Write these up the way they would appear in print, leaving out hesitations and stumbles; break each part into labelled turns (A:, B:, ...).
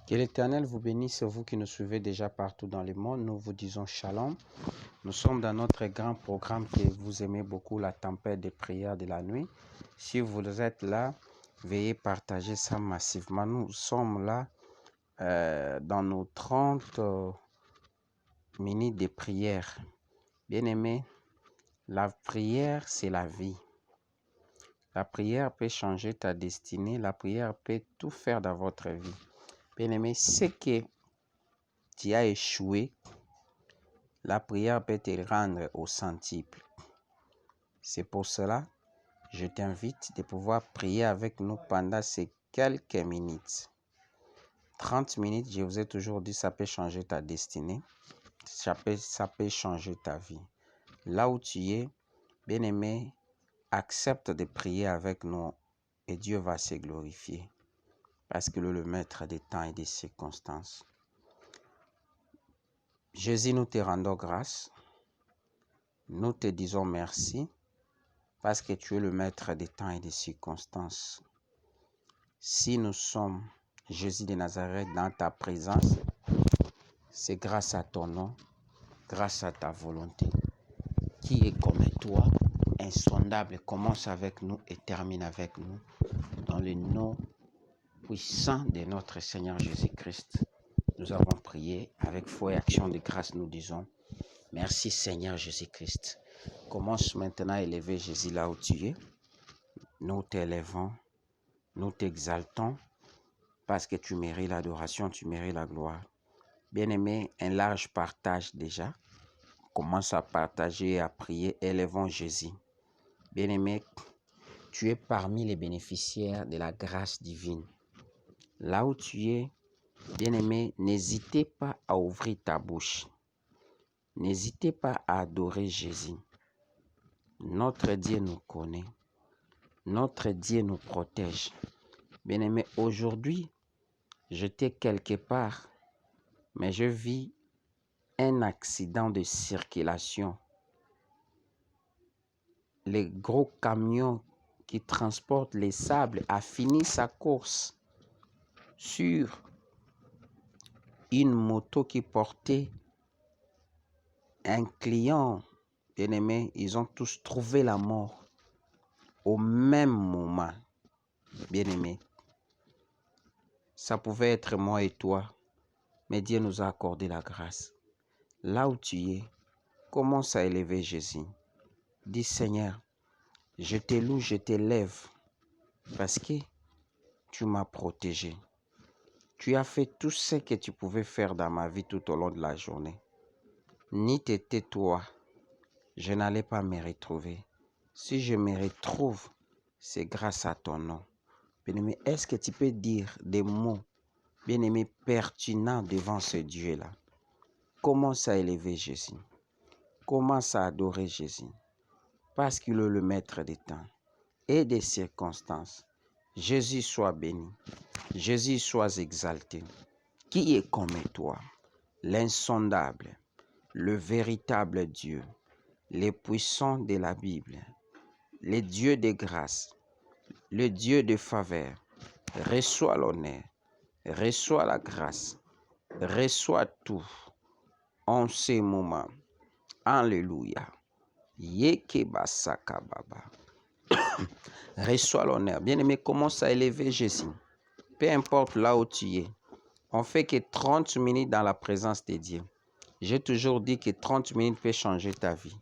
A: Que l'Éternel vous bénisse, vous qui nous suivez déjà partout dans le monde. Nous vous disons shalom. Nous sommes dans notre grand programme que vous aimez beaucoup, la tempête des prières de la nuit. Si vous êtes là, veuillez partager ça massivement. Nous sommes là dans nos 30 minutes de prière. Bien-aimés, la prière, c'est la vie. La prière peut changer ta destinée. La prière peut tout faire dans votre vie. Bien-aimé, c'est que tu as échoué, la prière peut te rendre au centuple. C'est pour cela que je t'invite de pouvoir prier avec nous pendant ces quelques minutes. 30 minutes, je vous ai toujours dit, ça peut changer ta destinée. Ça peut changer ta vie. Là où tu es, bien-aimé, accepte de prier avec nous et Dieu va se glorifier. Parce qu'il est le maître des temps et des circonstances. Jésus, nous te rendons grâce. Nous te disons merci parce que tu es le maître des temps et des circonstances. Si nous sommes, Jésus de Nazareth, dans ta présence, c'est grâce à ton nom, grâce à ta volonté. Qui est comme toi, insondable, commence avec nous et termine avec nous. Dans le nom puissant de notre Seigneur Jésus-Christ, nous avons prié avec foi et action de grâce, nous disons. Merci Seigneur Jésus-Christ. Commence maintenant à élever Jésus là où tu es. Nous t'élevons, nous t'exaltons parce que tu mérites l'adoration, tu mérites la gloire. Bien-aimé, un large partage déjà. Commence à partager et à prier. Élevons Jésus. Bien-aimé, tu es parmi les bénéficiaires de la grâce divine. Là où tu es, bien-aimé, n'hésitez pas à ouvrir ta bouche. N'hésitez pas à adorer Jésus. Notre Dieu nous connaît. Notre Dieu nous protège. Bien-aimé, aujourd'hui, j'étais quelque part, mais je vis un accident de circulation. Le gros camion qui transporte les sables a fini sa course sur une moto qui portait un client. Bien-aimé, ils ont tous trouvé la mort au même moment. Bien-aimé, ça pouvait être moi et toi, mais Dieu nous a accordé la grâce. Là où tu es, commence à élever Jésus. Dis Seigneur, je te loue, je t'élève parce que tu m'as protégé. Tu as fait tout ce que tu pouvais faire dans ma vie tout au long de la journée. Ni t'étais toi, je n'allais pas me retrouver. Si je me retrouve, c'est grâce à ton nom. Bien-aimé, est-ce que tu peux dire des mots, bien-aimé, pertinents devant ce Dieu-là? Commence à élever Jésus. Commence à adorer Jésus. Parce qu'il est le maître des temps et des circonstances. Jésus soit béni. Jésus soit exalté. Qui est comme toi? L'insondable, le véritable Dieu, le puissant de la Bible, le Dieu de grâce, le Dieu de faveur. Reçois l'honneur, reçois la grâce, reçois tout en ces moments. Alléluia. Yekebasaka baba. Reçois l'honneur. Bien-aimé, commence à élever Jésus. Peu importe là où tu es. On fait que 30 minutes dans la présence de Dieu. J'ai toujours dit que 30 minutes peut changer ta vie.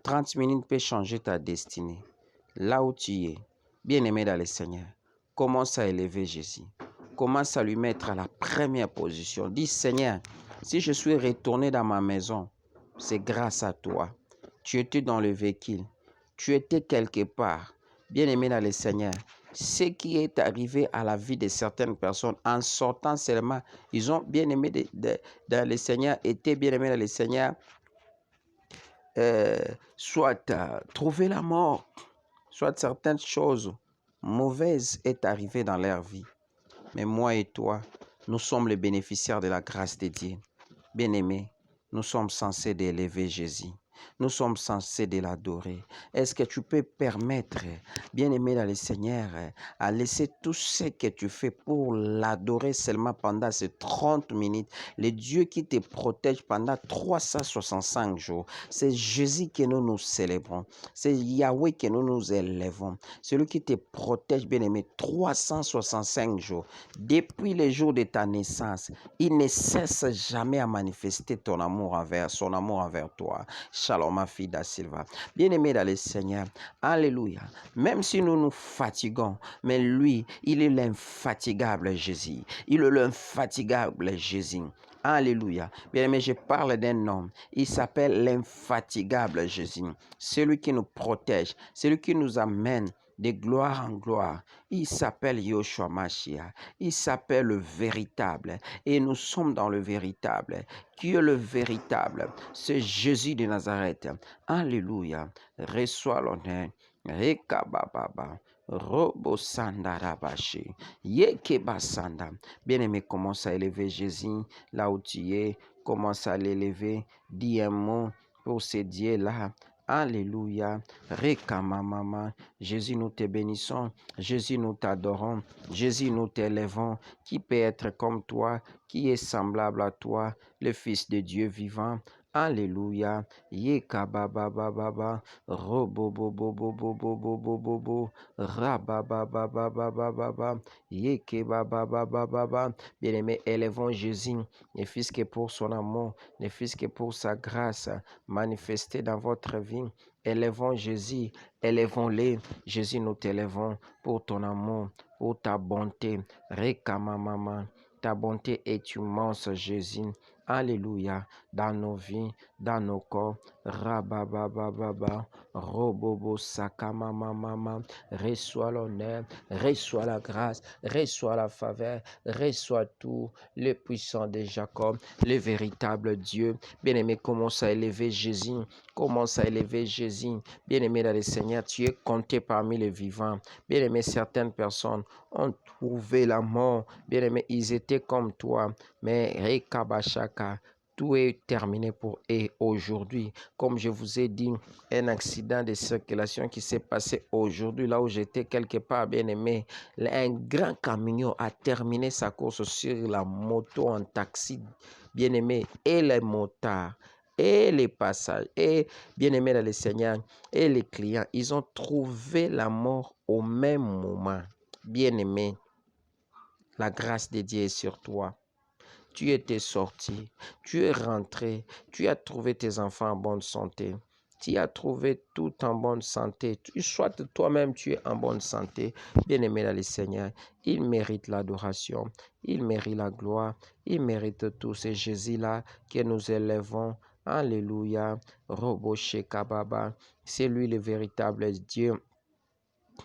A: 30 minutes peut changer ta destinée. Là où tu es, bien-aimé dans le Seigneur, commence à élever Jésus. Commence à lui mettre à la première position. Dis Seigneur, si je suis retourné dans ma maison, c'est grâce à toi. Tu étais dans le véhicule. Tu étais quelque part. Bien-aimé dans le Seigneur, ce qui est arrivé à la vie de certaines personnes en sortant seulement, ils ont bien aimé dans le Seigneur, étaient bien aimés dans le Seigneur, soit trouver la mort, soit certaines choses mauvaises est arrivées dans leur vie. Mais moi et toi, nous sommes les bénéficiaires de la grâce de Dieu. Bien-aimés, nous sommes censés d'élever Jésus. Nous sommes censés de l'adorer. Est-ce que tu peux permettre, bien-aimé dans le Seigneur, à laisser tout ce que tu fais pour l'adorer seulement pendant ces 30 minutes? Le Dieu qui te protège pendant 365 jours. C'est Jésus que nous célébrons. C'est Yahweh que nous élèvons. Celui qui te protège, bien-aimé, 365 jours. Depuis le jour de ta naissance, il ne cesse jamais à manifester son amour envers toi. Shalom, ma fille da Silva. Bien-aimé dans le Seigneur, alléluia. Même si nous nous fatiguons, mais lui, il est l'infatigable Jésus. Il est l'infatigable Jésus. Alléluia. Bien-aimé, je parle d'un homme. Il s'appelle l'infatigable Jésus. Celui qui nous protège, celui qui nous amène de gloire en gloire. Il s'appelle Yoshua Mashiach. Il s'appelle le véritable. Et nous sommes dans le véritable. Qui est le véritable? C'est Jésus de Nazareth. Alléluia. Reçois l'honneur. Rekabababa. Robo Sandarabashi. Yekebasanda. Bien-aimé, commence à élever Jésus là où tu es. Commence à l'élever. Dis un mot pour ce Dieu-là. Alléluia. Rekamamama. Jésus, nous te bénissons. Jésus, nous t'adorons. Jésus, nous t'élèvons. Qui peut être comme toi? Qui est semblable à toi? Le Fils de Dieu vivant. Alléluia. Yekababababa. Robobobobobobobobobobo. Rabababababababa. Yekebababababa. Bien-aimé, élevons Jésus, ne fût-ce que pour son amour, ne fût-ce que pour sa grâce manifestée dans votre vie. Élevons Jésus, élevons-les. Jésus, nous t'élevons pour ton amour, pour ta bonté. Rekamamama. Ta bonté est immense, Jésus. Alléluia. Dans nos vies, dans nos corps. Rababababa. Robobo sakamamamama. Reçois l'honneur, reçois la grâce, reçois la faveur, reçois tout, le puissant de Jacob, le véritable Dieu. Bien-aimé, commence à élever Jésus. Commence à élever Jésus. Bien-aimé dans le Seigneur, tu es compté parmi les vivants. Bien-aimé, certaines personnes ont trouvé la mort. Bien-aimé, ils étaient comme toi. Mais Rekabashaka, tout est terminé pour eux aujourd'hui. Comme je vous ai dit, un accident de circulation qui s'est passé aujourd'hui, là où j'étais quelque part, bien-aimé. Un grand camion a terminé sa course sur la moto en taxi, bien-aimé, et les motards, et les passages, et bien-aimé dans le Seigneur, et les clients, ils ont trouvé la mort au même moment. Bien-aimé, la grâce de Dieu est sur toi. Tu étais sorti, tu es rentré, tu as trouvé tes enfants en bonne santé. Tu as trouvé tout en bonne santé. Soit toi-même tu es en bonne santé. Bien-aimé dans le Seigneur, il mérite l'adoration, il mérite la gloire, il mérite tout. C'est Jésus-là que nous élevons. Alléluia. Robo Shekababa. C'est lui le véritable Dieu.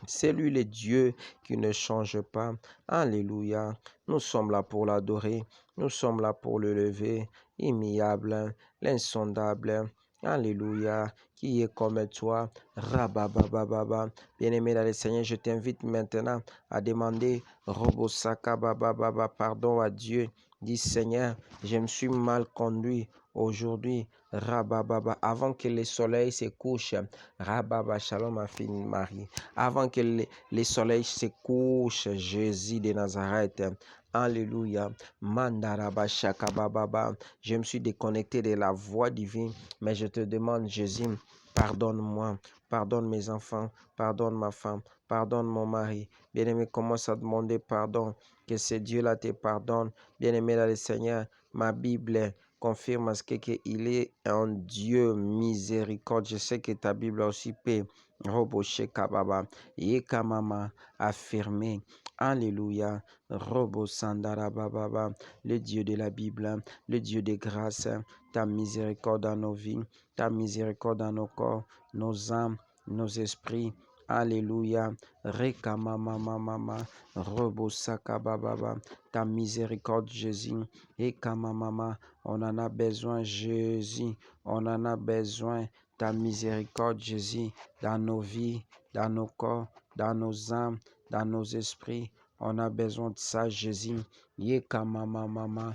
A: C'est lui le Dieu qui ne change pas. Alléluia. Nous sommes là pour l'adorer. Nous sommes là pour le lever. Immuable, l'insondable. Alléluia. Qui est comme toi. Rababababa. Bien-aimé dans le Seigneur, je t'invite maintenant à demander Robosakabababa, pardon à Dieu. Dis Seigneur, je me suis mal conduit aujourd'hui. Rabababa, avant que le soleil se couche. Rababa, shalom ma fille Marie. Avant que le soleil se couche, Jésus de Nazareth. Alléluia. Mandaraba shakabababa. Je me suis déconnecté de la voix divine, mais je te demande, Jésus, pardonne-moi, pardonne mes enfants, pardonne ma femme, pardonne mon mari. Bien-aimé, commence à demander pardon, que ce Dieu-là te pardonne. Bien-aimé dans le Seigneur, ma Bible confirme à ce qu'il est un Dieu miséricorde. Je sais que ta Bible aussi peut. Robo Shekababa, Yekamama, affirmé. Alléluia. Robo Sandarababa, le Dieu de la Bible, le Dieu de grâce, ta miséricorde dans nos vies, ta miséricorde dans nos corps, nos âmes, nos esprits. Alléluia. Rekamamamama, Robo Sakababa, ta miséricorde, Jésus. Ekamamama, on en a besoin, Jésus. On en a besoin. Ta miséricorde, Jésus, dans nos vies, dans nos corps, dans nos âmes, dans nos esprits. On a besoin de ça, Jésus. Yekamamama,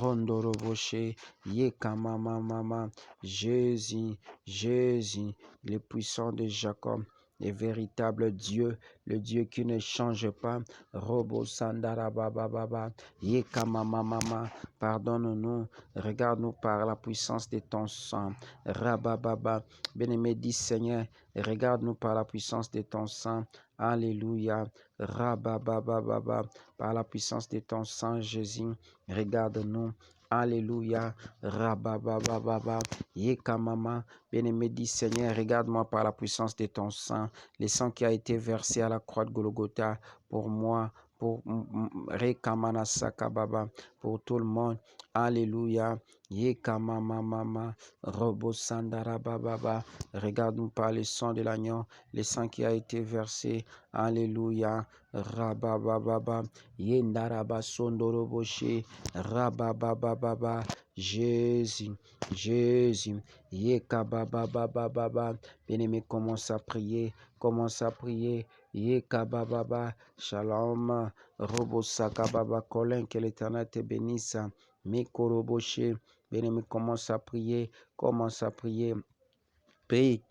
A: Rondoroboshe, Yekamamama, Jésus, Jésus, le puissant de Jacob, le véritable Dieu, le Dieu qui ne change pas. Robo Sandarabababa, Yekamamama, pardonne-nous, regarde-nous par la puissance de ton sang. Rabababa, bien-aimé, dis Seigneur, regarde-nous par la puissance de ton sang. Alléluia. Rababababa, par la puissance de ton sang, Jésus, regarde-nous. Alléluia. Rababababa, Yekamama, bien-aimé, dis Seigneur, regarde-moi par la puissance de ton sang, le sang qui a été versé à la croix de Golgotha pour moi, pour Rekamana Sakababa, pour tout le monde. Alléluia. Yekamamama, Robo Sandarababa, regarde-nous par le sang de l'agneau, le sang qui a été versé. Alléluia. Rabababa, Yendaraba Sondoroboshe, Rabababa, Jésus, Jésus, Yekabababa, bien-aimé, commence à prier, Yekabababa, Shalom, Robo Sakababa, Colin, que l'Éternel te bénisse, Mikoroboshe, bien-aimé, commence à prier, Prie,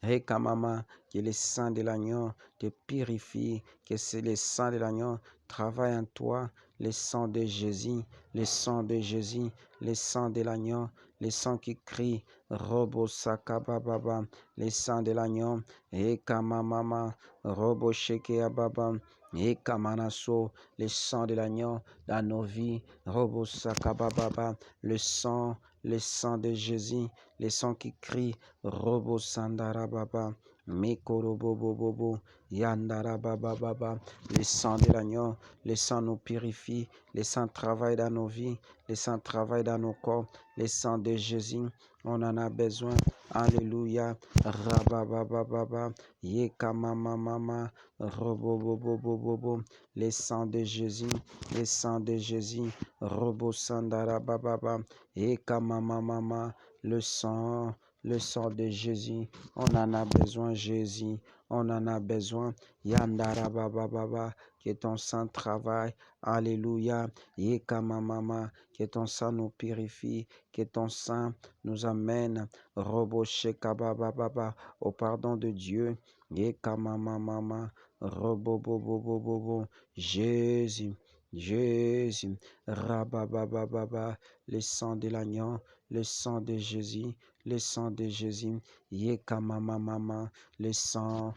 A: Rekamama, que le sang de l'agneau te purifie, que c'est le sang de l'agneau travaille en toi, le sang de Jésus, le sang de Jésus, le sang de l'agneau, le sang qui crie, Robo Sakababa, le sang de l'agneau, Rekamama, Robo Shekeababa, Rekamanaso, le sang de l'agneau dans nos vies, Robo Sakababa, le sang de Jésus, le sang qui crie, Robo Sandarababa, Mikorobobobobo, Yandarababa, le sang de l'agneau, le sang nous purifie, le sang travaille dans nos vies, le sang travaille dans nos corps, le sang de Jésus, on en a besoin. Alléluia. Rababababa, Yekamamama, Robobobobobo, le sang de Jésus, le sang de Jésus, Robo Sandarababa, Yekamamama, le sang de Jésus, on en a besoin, Jésus, on en a besoin. Yandarabababa, que ton sang travaille, alléluia. Yekamamama, que ton sang nous purifie, que ton sang nous amène, Robo Shekabababa, au pardon de Dieu. Yekamamama, Robobobobobobo, Jésus, Jésus, Rababababa, le sang de l'agneau, le sang de Jésus, le sang de Jésus, Yekamamama, le sang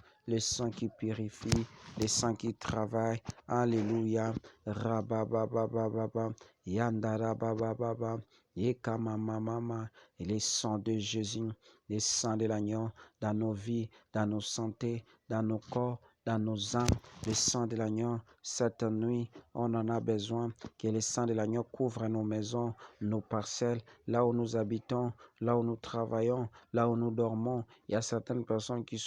A: qui purifie, le sang qui travaille, alléluia, Rabababababa, Yandarabababa, Yekamamama, et le sang de Jésus, le sang de l'agneau dans nos vies, dans nos santé, dans nos corps, dans nos âmes, le sang de l'agneau, cette nuit, on en a besoin, que le sang de l'agneau couvre nos maisons, nos parcelles, là où nous habitons, là où nous travaillons, là où nous dormons. Il y a certaines personnes qui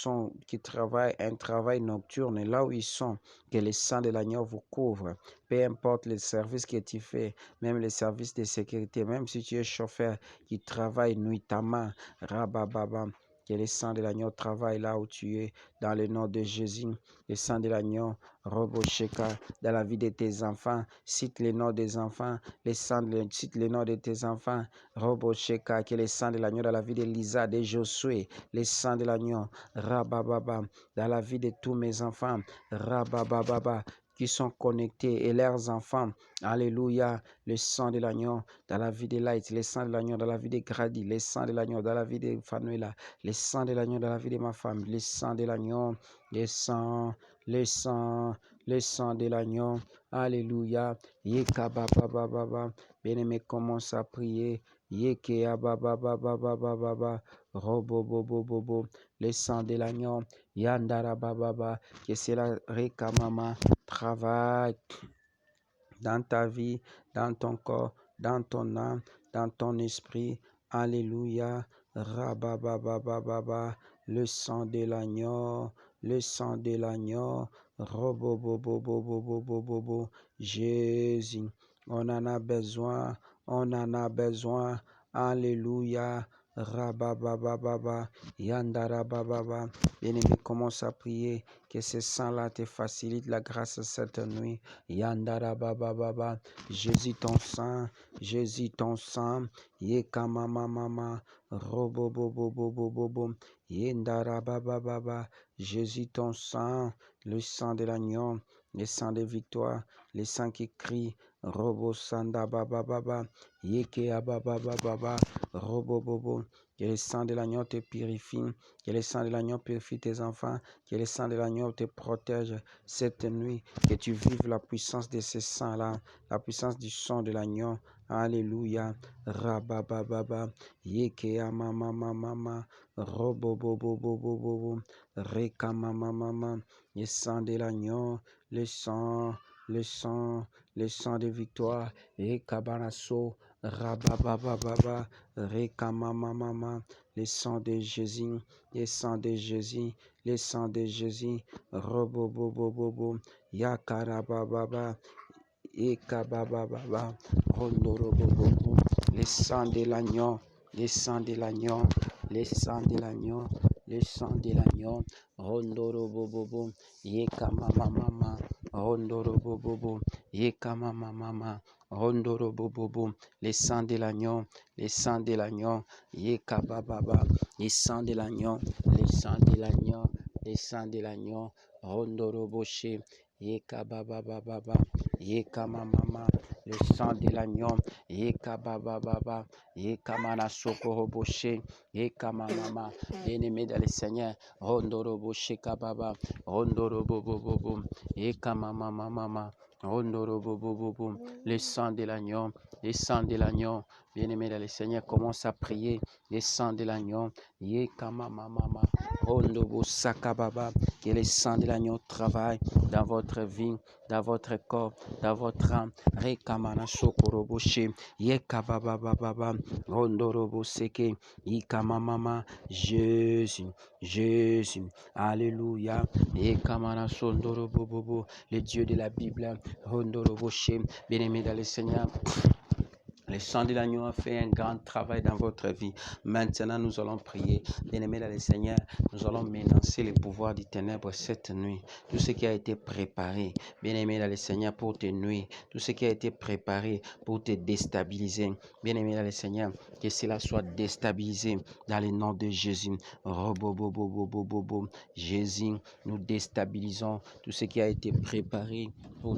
A: travaillent un travail nocturne, et là où ils sont, que le sang de l'agneau vous couvre. Peu importe le service que tu fais, même les services de sécurité, même si tu es chauffeur qui travaille nuitamment, rabababa, que le sang de l'agneau travaille là où tu es, dans le nom de Jésus. Le sang de l'agneau, Robosheka, dans la vie de tes enfants, cite les noms des enfants, cite les noms de tes enfants, Robosheka, que le sang de l'agneau dans la vie de Lisa, de Josué, le sang de l'agneau, Rabababa, dans la vie de tous mes enfants, Rabababa, qui sont connectés et leurs enfants. Alléluia. Le sang de l'agneau dans la vie de Light, le sang de l'agneau dans la vie de Grady, le sang de l'agneau dans la vie de Fanuela, le sang de l'agneau dans la vie de ma femme, le sang de l'agneau, le sang de l'agneau. Alléluia. Yekababababa. Bien-aimé, commence à prier. Yekeabababababa. Robobobobobo. Le sang de l'agneau. Yandarabababa. Que cela rekamama travaille dans ta vie, dans ton corps, dans ton âme, dans ton esprit. Alléluia. Rabababababa. Le sang de l'agneau, le sang de l'agneau. Robobobobobobobobo. Jésus, on en a besoin, on en a besoin. Alléluia. Rababababa, Yandarabababa. Bien-aimé, commence à prier que ce sang-là te facilite la grâce cette nuit. Yandarabababa, Jésus ton sang, Yekamamamama, Robobobobobobobo, Yandarabababa, Jésus ton sang, le sang de l'agneau, le sang de victoire, le sang qui crie, Robo Sanda Bababa, Yeke Abababa, Robo Bobo, que le sang de l'agneau te purifie, que le sang de l'agneau purifie tes enfants, que le sang de l'agneau te protège cette nuit, que tu vives la puissance de ce sang-là, la puissance du sang de l'agneau. Alléluia, Rabababa, Yeke Amamamama, Robo Bobo Bobo Bobo, Rekamamamama, le sang de l'agneau, le sang, le sang, le sang de victoire, et Kabanaso, Rababababa, Rekamamamama, le sang de Jésus, le sang de Jésus, le sang de Jésus, Robobobobobo, Yakarabababa, Ekabababa, Rondorobobobo, le sang de l'agneau, le sang de l'agneau, le sang de l'agneau, le sang de l'agneau, Rondorobobobo, Yekamamama, Rondorobobobo, Yekamamama, Rondorobobobo, le sang de l'agneau, le sang de l'agneau, Yekabababa, le sang de l'agneau, le sang de l'agneau, le sang de l'agneau, Rondoroboché, Yekabababa, Yekamamama, le sang de l'agneau, Yekabababa, Yekamana Sokoroboché, Yekamamama, bien-aimé dans le Seigneur, Rondoroboché Kababa, Rondorobobobo, Yekamamamama, Rondorobobobo, le sang de l'agneau, le sang de l'agneau, bien-aimé dans le Seigneur, commence à prier, le sang de l'agneau, Yekamamamama, Rondobo Sakababa, que le sang de l'agneau travaille dans votre vie, dans votre corps, dans votre âme. Rekamana Sokoroboche, Yekabababa, Rondorobo Seke, Ikamamama, Jésus, Jésus, Alléluia, Yekamana Sondorobobobo, le Dieu de la Bible, Rondoroboche, bien-aimé dans le Seigneur. Le sang de l'agneau a fait un grand travail dans votre vie. Maintenant, nous allons prier. Bien-aimés dans le Seigneur, nous allons menacer les pouvoirs des ténèbres cette nuit. Tout ce qui a été préparé, bien-aimés dans le Seigneur, pour te nuire. Tout ce qui a été préparé pour te déstabiliser. Bien-aimés dans le Seigneur, que cela soit déstabilisé dans le nom de Jésus. Robobobobobobobo. Jésus, nous déstabilisons tout ce qui a été préparé pour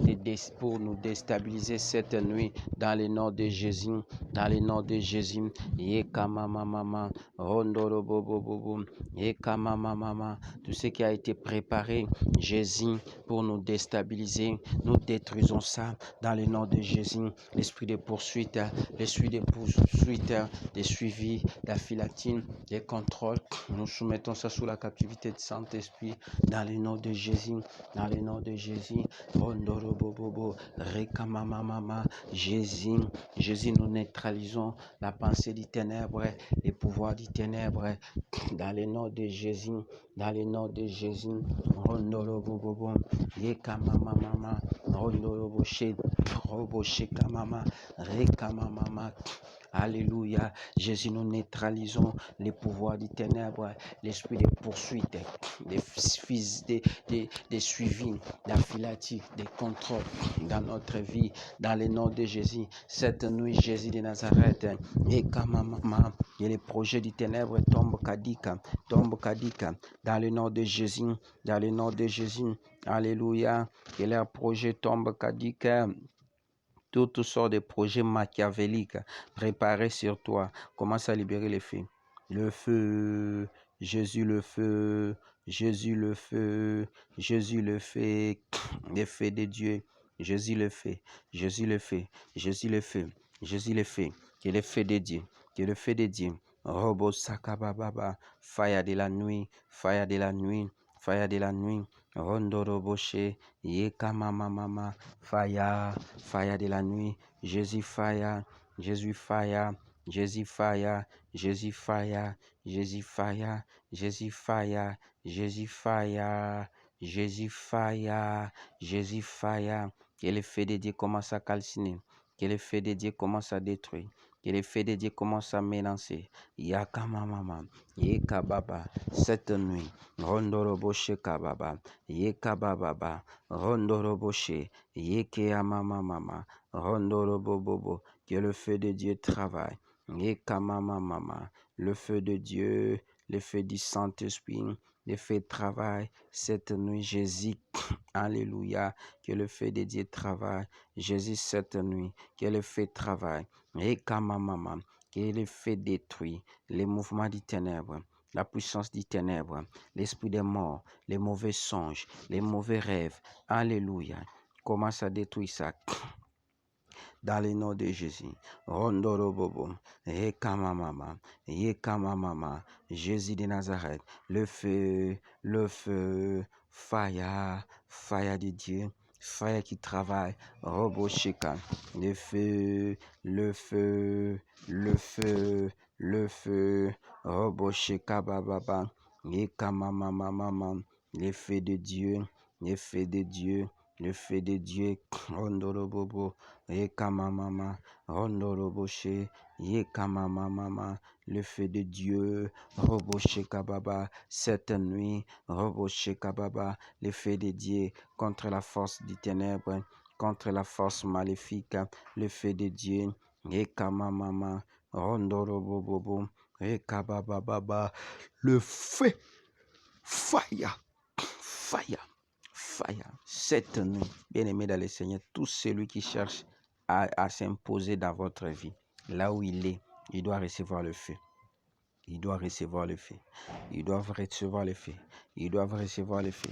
A: nous déstabiliser cette nuit dans le nom de Jésus. Dans le nom de Jésus, Yekamamama, Rondorobobobobo, Yekamamama, tout ce qui a été préparé, Jésus, pour nous déstabiliser, nous détruisons ça dans le nom de Jésus. L'esprit de poursuite, l'esprit de poursuite, des suivis, la filatine, des contrôles, nous soumettons ça sous la captivité du Saint-Esprit dans le nom de Jésus, dans le nom de Jésus, Rondorobobobo, Rekamamama, Jésus, Jésus, nous neutralisons la pensée du ténèbre, les pouvoirs du ténèbre, dans le nom de Jésus, dans le nom de Jésus, Rondorobobobo, Yekamamama, Rondoroboshe, Roboshe Kamama, Rekamamama. Alléluia. Jésus, nous neutralisons les pouvoirs du ténèbre, l'esprit de poursuite, des suivis, d'affilatifs, des contrôles dans notre vie, dans le nom de Jésus. Cette nuit, Jésus de Nazareth, et Kamamama, et les projets du ténèbre tombent kadika, dans le nom de Jésus, dans le nom de Jésus. Alléluia. Que leurs projets tombent kadika. Toutes sortes de projets machiavéliques préparés sur toi. Commence à libérer les feux. Le feu, Jésus le feu, Jésus le feu, Jésus le feu, les feux de Dieu. Jésus le fait, Jésus le fait, Jésus le fait, Jésus le fait. Que le feu de Dieu, que le feu de Dieu. Robo Sakababa, fire de la nuit, fire de la nuit, fire de la nuit. Rondoroboché, Yekamamama, fire, fire de la nuit, Jésus fire, Jésus fire, Jésus fire, Jésus fire, Jésus fire, Jésus fire, Jésus fire, Jésus fire, Jésus fire. Que le feu de Dieu commence à calciner, que le feu de Dieu commence à détruire. que le feu de Dieu commence à m'élancer. Yakamamama, Yekababa, cette nuit, Rondoroboshe Kababa, Yekababa, Rondoroboshe, Yekeamamama, Rondorobobobo, que le feu de Dieu travaille. Yekamamama, le feu de Dieu, le feu du Saint-Esprit, le feu travaille cette nuit, Jésus. Alléluia, que le feu de Dieu travaille, Jésus, cette nuit, que le feu travaille. Yekamamama, que le feu détruit les mouvements du ténèbre, la puissance du ténèbre, l'esprit des morts, les mauvais songes, les mauvais rêves. Alléluia. Commence à détruire ça. Dans le nom de Jésus. Rondorobobo, Yekamamama, Yekamamama, Jésus de Nazareth, le feu, fire, fire de Dieu, fire qui travaille, Roboshika, le feu, Roboshika Baba, Yekamamama, le feu de Dieu, le feu de Dieu, le feu de Dieu, Rondorobobo, Yekamamama, Rondoroboshe, Yekamamama, le feu de Dieu, Roboshe Kababa, cette nuit, Roboshe Kababa, le feu de Dieu contre la force du ténèbre, contre la force maléfique, le feu de Dieu, Yekamamama, Rondorobobo, Yekabababa, le feu, fire, fire. Fire. Cette nuit, bien-aimé dans le Seigneur, tout celui qui cherche à s'imposer dans votre vie, là où il doit recevoir le feu. Il doit recevoir le feu. Ils doivent recevoir le feu. Ils doivent recevoir le feu.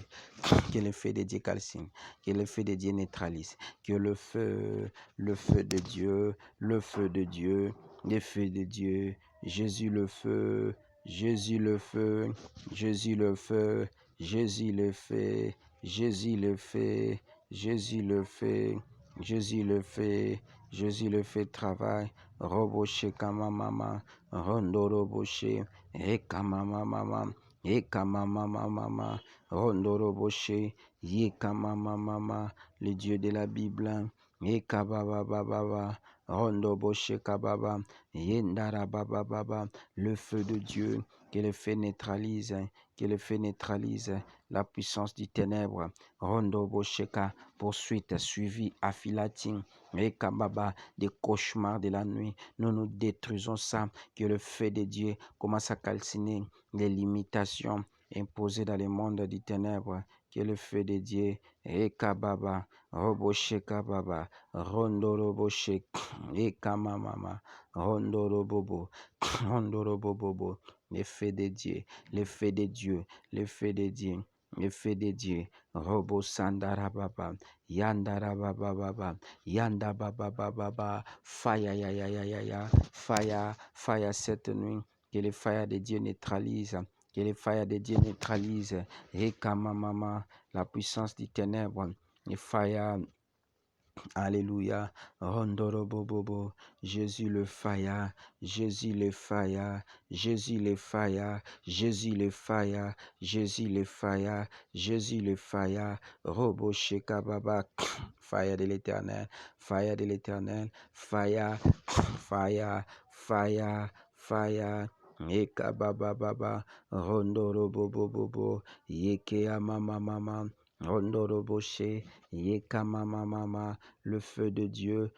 A: Que le feu de Dieu calcine. Que le feu de Dieu neutralise. Que le feu de Dieu, le feu de Dieu, le feu de Dieu, Jésus le feu, Jésus le feu, Jésus le feu, Jésus le feu, Jésus le fait, Jésus le fait, Jésus le fait, Jésus le fait travail. Roboche kamamama, rondo roboche, ekamamama, ekamamama, rondo roboche, yekamamama, le Dieu de la Bible, ekababababa, rondo boche kababa, yendarabababa, le feu de Dieu, que le feu neutralise, que le feu neutralise la puissance du ténèbre. Rondo Bosheka, poursuite, suivi, affilating, Rekababa, des cauchemars de la nuit. Nous nous détruisons ça, que le feu de Dieu commence à calciner les limitations imposées dans le monde du ténèbre. Que le feu de Dieu, Rekababa, Robosheka Baba, Rondo Roboshek, Rekamamama, Rondo Robobo, Rondo Robobo, le feu de Dieu, le feu de Dieu, le feu de Dieu. Le feu de Dieu, Robo Sandarababa, Yandarababa, Yandababa, fire, fire, fire cette nuit, que le fire de Dieu neutralise, que le fire de Dieu neutralise, Rekamamama, la puissance du ténèbre, le fire. Alléluia. Rondorobobobo. Jésus le fire. Jésus le fire. Jésus le fire. Jésus le fire. Jésus le fire. Jésus le fire. Robo Shekababa. Fire de l'éternel. Fire de l'éternel. Fire. Fire. Fire. Fire. Ekababa. Rondorobobobo. Yekea mama. Rondoroboshe, Yekamamama, le feu de Dieu,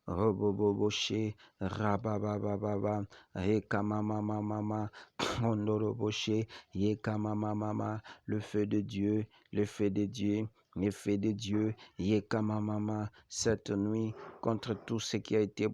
A: Roboboboshe, Rababababa, Yekamamamama, Rondoroboshe, Yekamamama, le feu de Dieu, le feu de Dieu, le feu de Dieu, Yekamamama, cette nuit, contre tout ce qui a été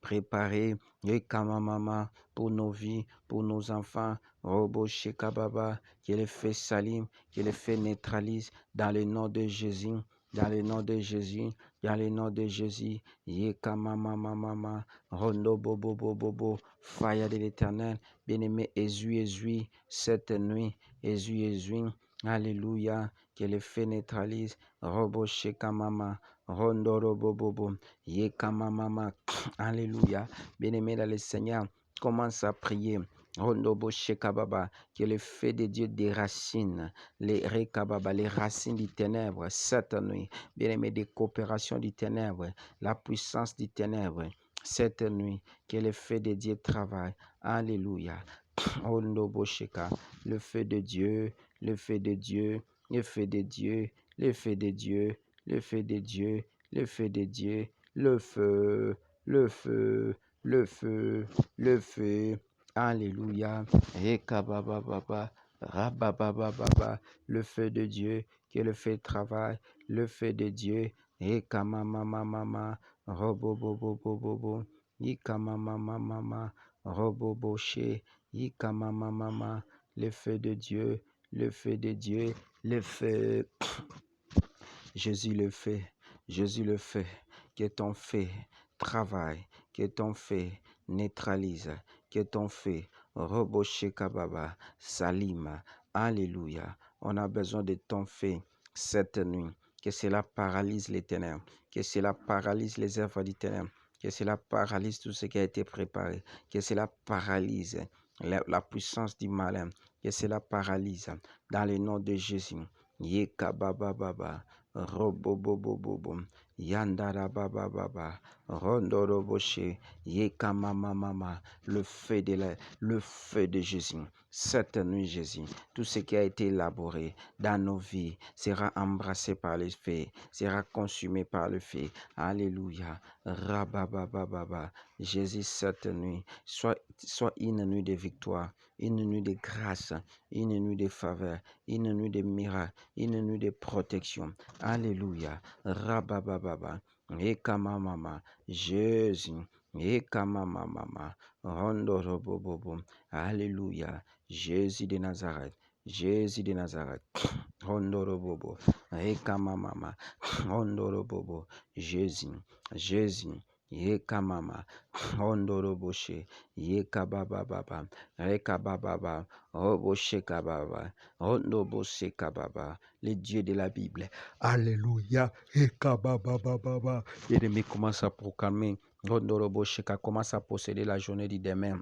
A: préparé, Yekamamama, pour nos vies, pour nos enfants, Roboshe Kababa, que le feu s'allume, que le feu neutralise dans le nom de Jésus, dans le nom de Jésus, dans le nom de Jésus. Yekamamamama, Rondo Bobo, fire de l'éternel, bien-aimé, Ezui, cette nuit, Ezui, alléluia, que le feu neutralise, Robo Shekamama, Rondo Bobo, Yekamamama, alléluia, bien-aimé dans le Seigneur, commence à prier. Rondobo Shekababa, que le feu de Dieu déracine les Rekababa, les racines du ténèbre cette nuit. Bien-aimé, des coopérations du ténèbre, la puissance du ténèbre cette nuit, que le feu de Dieu travaille. Alléluia. Rondobo Sheka, le feu de Dieu, le feu de Dieu, le feu de Dieu, le feu de Dieu, le feu de Dieu, le feu de Dieu, le feu, le feu, le feu, le feu. Alléluia. Ekabababa, rababababa, le feu de Dieu, que le feu travaille, le feu de Dieu. Ekamamamamama, robobobobobobo, ikamamamamama, roboboché, ikamamamama, le feu de Dieu, le feu de Dieu, le feu. Jésus le fait, Jésus le fait, que ton feu travaille, que ton feu neutralise, que ton feu Roboche Kababa, Salima, Alléluia. On a besoin de ton feu cette nuit, que cela paralyse les ténèbres, que cela paralyse les œuvres du ténèbre, que cela paralyse tout ce qui a été préparé, que cela paralyse la puissance du malin, que cela paralyse dans le nom de Jésus. Yekababa. Robobobobobo, Yandara Baba Baba, Rondoroboshe, Yekamamamama, le feu de Jésus. Cette nuit, Jésus, tout ce qui a été élaboré dans nos vies sera embrassé par le feu, sera consumé par le feu. Alléluia. Rababababa, Jésus, cette nuit, soit une nuit de victoire, une nuit de grâce, une nuit de faveur, une nuit de miracle, une nuit de protection. Alléluia. Rabababa. Ekamamama. Jésus. Ekamamama. Rondorobobobo. Alléluia. Jésus de Nazareth. Jésus de Nazareth. Rondorobobo. Ekamamama. Rondorobobo. Jésus. Jésus. Yekamama. Rondoroboshe. Yekabababa. Rekabababa. Roboshekababa. Rondobosekababa. Le Dieu de la Bible. Alléluia. Ekabababa. L'ennemi commence à proclamer. Rondorobosheka commence à posséder la journée du demain.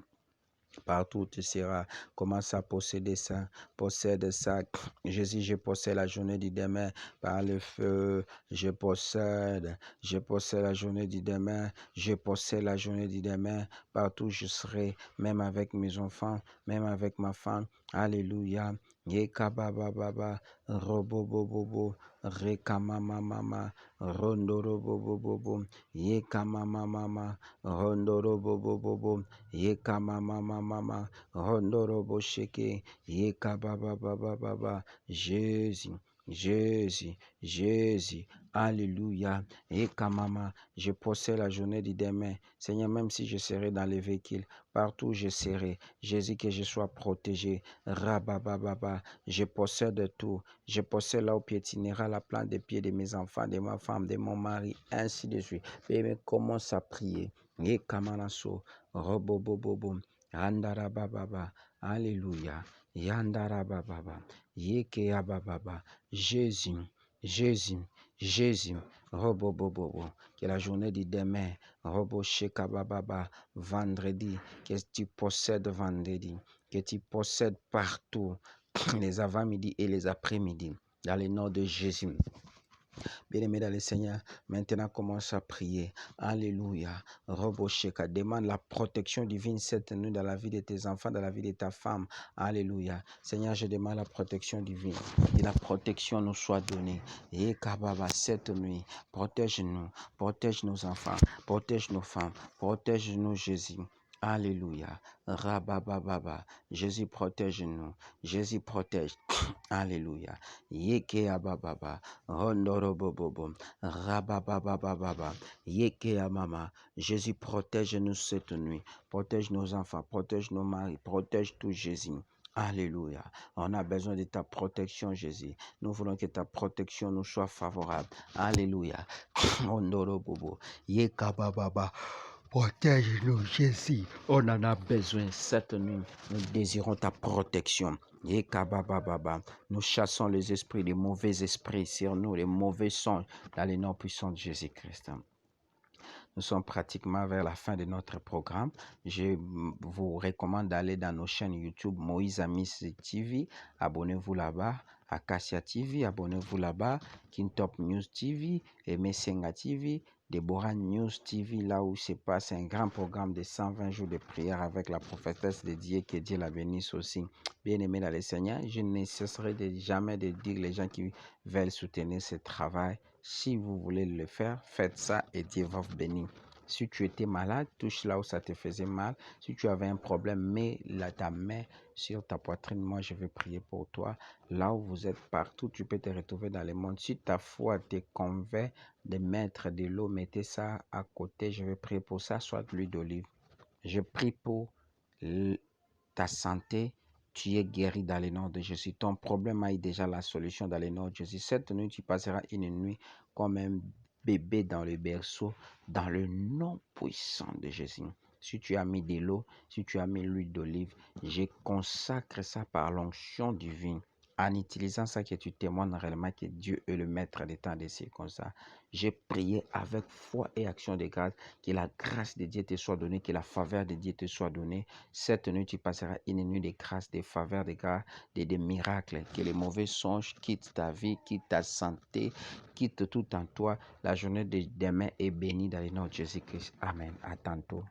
A: Partout où tu seras, commence à posséder ça, possède ça. Jésus, je possède la journée du demain par le feu. Je possède la journée du demain. Je possède la journée du demain. Partout où je serai, même avec mes enfants, même avec ma femme. Alléluia. Yekabababa, robobobobo, rekamamamama, rondorobobobobo, yekamamamama, rondorobobobobo, yekamamamama, rondorobosheke, yekababababa, Jésus. Jésus, Jésus, Alléluia. Et Kamama, je possède la journée du demain. Seigneur, même si je serai dans les véhicules, partout où je serai, Jésus, que je sois protégé. Rabababa, je possède tout. Je possède là où piétinera la plante des pieds de mes enfants, de ma femme, de mon mari, ainsi de suite. Bébé, commence à prier. Et Kamanaso, Robobobobo, Andarababa, Alléluia. Yandarababa, Yekeababa, Jésus, Jésus, Jésus, Robobobobo, que la journée du demain, Robo Shekababa, vendredi, que tu possèdes vendredi, que tu possèdes partout, les avant-midi et les après-midi, dans le nom de Jésus. Bien-aimé dans le Seigneur, maintenant commence à prier. Alléluia. Robosheka, demande la protection divine cette nuit dans la vie de tes enfants, dans la vie de ta femme. Alléluia. Seigneur, je demande la protection divine. Et la protection nous soit donnée. Et Kababa, cette nuit, protège-nous, protège nos enfants, protège nos femmes, protège-nous, Jésus. Alléluia. Rabababa. Jésus protège-nous. Jésus protège. Alléluia. Yeke abababa. Rondorobobobo. Rabababababa. Yeke amama. Jésus protège-nous cette nuit. Protège nos enfants. Protège nos maris. Protège tout Jésus. Alléluia. On a besoin de ta protection, Jésus. Nous voulons que ta protection nous soit favorable. Alléluia. Rondorobobo. Yeka bababa. Protège-nous, Jésus. On en a besoin cette nuit. Nous désirons ta protection. Nous chassons les esprits, les mauvais esprits sur nous, les mauvais songes, dans le nom puissant de Jésus-Christ. Nous sommes pratiquement vers la fin de notre programme. Je vous recommande d'aller dans nos chaînes YouTube Moïse Amis TV. Abonnez-vous là-bas. Acacia TV, abonnez-vous là-bas. Kintop News TV, Mesenga TV, Deborah News TV, là où se passe un grand programme de 120 jours de prière avec la prophétesse de Dieu, que Dieu la bénisse aussi. Bien-aimés dans le Seigneur, je ne cesserai jamais de dire les gens qui veulent soutenir ce travail, si vous voulez le faire, faites ça et Dieu va vous bénir. Si tu étais malade, touche là où ça te faisait mal. Si tu avais un problème, mets ta main sur ta poitrine. Moi, je vais prier pour toi. Là où vous êtes, partout, tu peux te retrouver dans le monde. Si ta foi te convainc de mettre de l'eau, mettez ça à côté. Je vais prier pour ça, soit de l'huile d'olive. Je prie pour ta santé. Tu es guéri dans le nom de Jésus. Ton problème a eu déjà la solution dans le nom de Jésus. Cette nuit, tu passeras une nuit comme un bébé dans le berceau, dans le nom puissant de Jésus. Si tu as mis de l'eau, si tu as mis l'huile d'olive, je consacre ça par l'onction divine. En utilisant ça, que tu témoignes réellement que Dieu est le maître des temps et des circonstances. J'ai prié avec foi et action de grâce, que la grâce de Dieu te soit donnée, que la faveur de Dieu te soit donnée. Cette nuit, tu passeras une nuit de grâce, de faveur, de grâce, de miracles. Que les mauvais songes quittent ta vie, quittent ta santé, quittent tout en toi. La journée de demain est bénie dans le nom de Jésus-Christ. Amen. À tantôt.